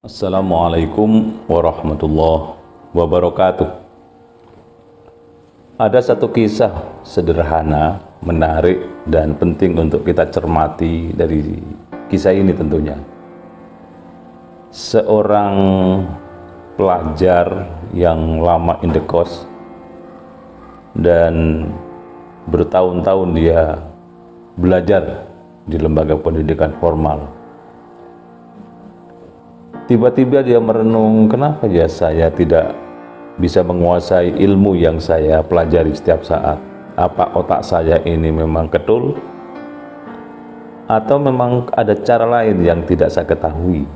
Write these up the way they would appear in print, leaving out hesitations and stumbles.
Assalamualaikum warahmatullahi wabarakatuh. Ada satu kisah sederhana, menarik, dan penting untuk kita cermati dari kisah ini tentunya. Seorang pelajar yang lama indekos dan bertahun-tahun dia belajar di lembaga pendidikan formal. Tiba-tiba dia merenung, kenapa ya saya tidak bisa menguasai ilmu yang saya pelajari setiap saat? Apa otak saya ini memang ketul? Atau memang ada cara lain yang tidak saya ketahui?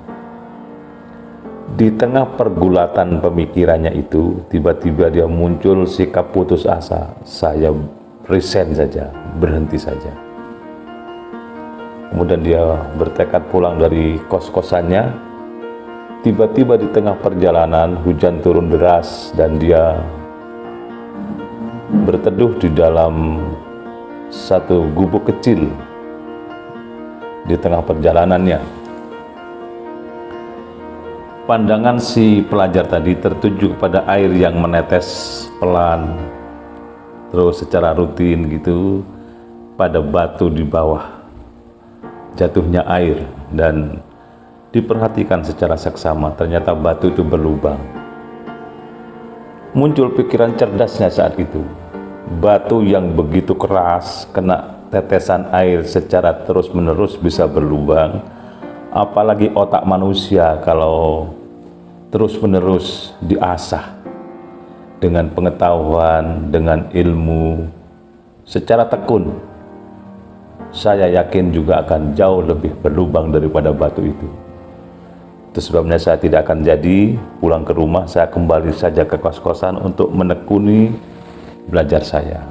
Di tengah pergulatan pemikirannya itu, tiba-tiba dia muncul sikap putus asa. Saya resign saja, berhenti saja. Kemudian dia bertekad pulang dari kos-kosannya. Tiba-tiba di tengah perjalanan hujan turun deras dan dia berteduh di dalam satu gubuk kecil di tengah perjalanannya. Pandangan si pelajar tadi tertuju kepada air yang menetes pelan terus secara rutin gitu pada batu di bawah jatuhnya air, dan diperhatikan secara seksama, ternyata batu itu berlubang. Muncul pikiran cerdasnya saat itu. Batu yang begitu keras, kena tetesan air secara terus-menerus bisa berlubang. Apalagi otak manusia kalau terus-menerus diasah dengan pengetahuan, dengan ilmu, secara tekun. Saya yakin juga akan jauh lebih berlubang daripada batu itu. Itu sebabnya saya tidak akan jadi pulang ke rumah, saya kembali saja ke kos-kosan untuk menekuni belajar saya.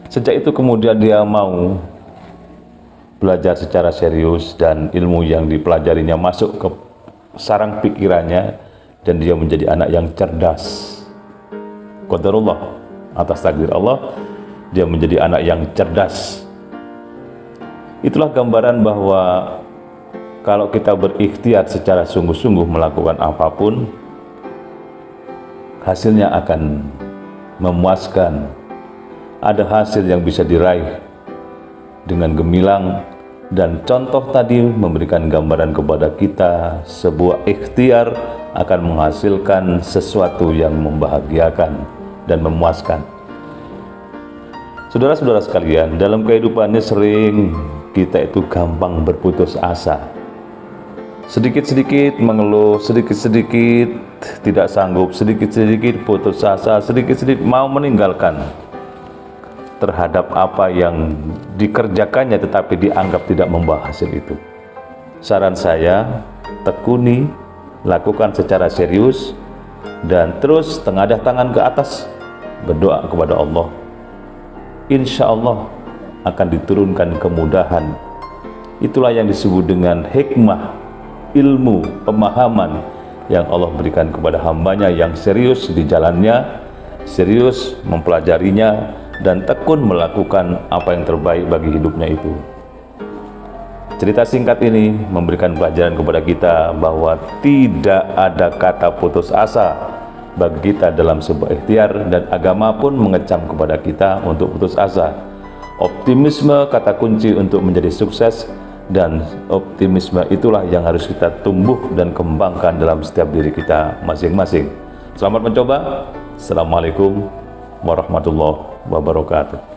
Sejak itu kemudian dia mau belajar secara serius dan ilmu yang dipelajarinya masuk ke sarang pikirannya dan dia menjadi anak yang cerdas. Qadarullah, atas takdir Allah, dia menjadi anak yang cerdas. Itulah gambaran bahwa kalau kita berikhtiar secara sungguh-sungguh melakukan apapun, hasilnya akan memuaskan. Ada hasil yang bisa diraih dengan gemilang, dan contoh tadi memberikan gambaran kepada kita sebuah ikhtiar akan menghasilkan sesuatu yang membahagiakan dan memuaskan. Saudara-saudara sekalian, dalam kehidupannya sering kita itu gampang berputus asa. Sedikit-sedikit mengeluh, sedikit-sedikit tidak sanggup, sedikit-sedikit putus asa, sedikit-sedikit mau meninggalkan terhadap apa yang dikerjakannya tetapi dianggap tidak membawa hasil itu. Saran saya, tekuni, lakukan secara serius, dan terus tengadah tangan ke atas, berdoa kepada Allah. Insya Allah akan diturunkan kemudahan. Itulah yang disebut dengan hikmah, ilmu, pemahaman yang Allah berikan kepada hambanya yang serius di jalannya, serius mempelajarinya, dan tekun melakukan apa yang terbaik bagi hidupnya itu. Cerita singkat ini memberikan pelajaran kepada kita bahwa tidak ada kata putus asa bagi kita dalam sebuah ikhtiar, dan agama pun mengecam kepada kita untuk putus asa. Optimisme kata kunci untuk menjadi sukses, dan optimisme itulah yang harus kita tumbuh dan kembangkan dalam setiap diri kita masing-masing. Selamat mencoba. Assalamualaikum warahmatullahi wabarakatuh.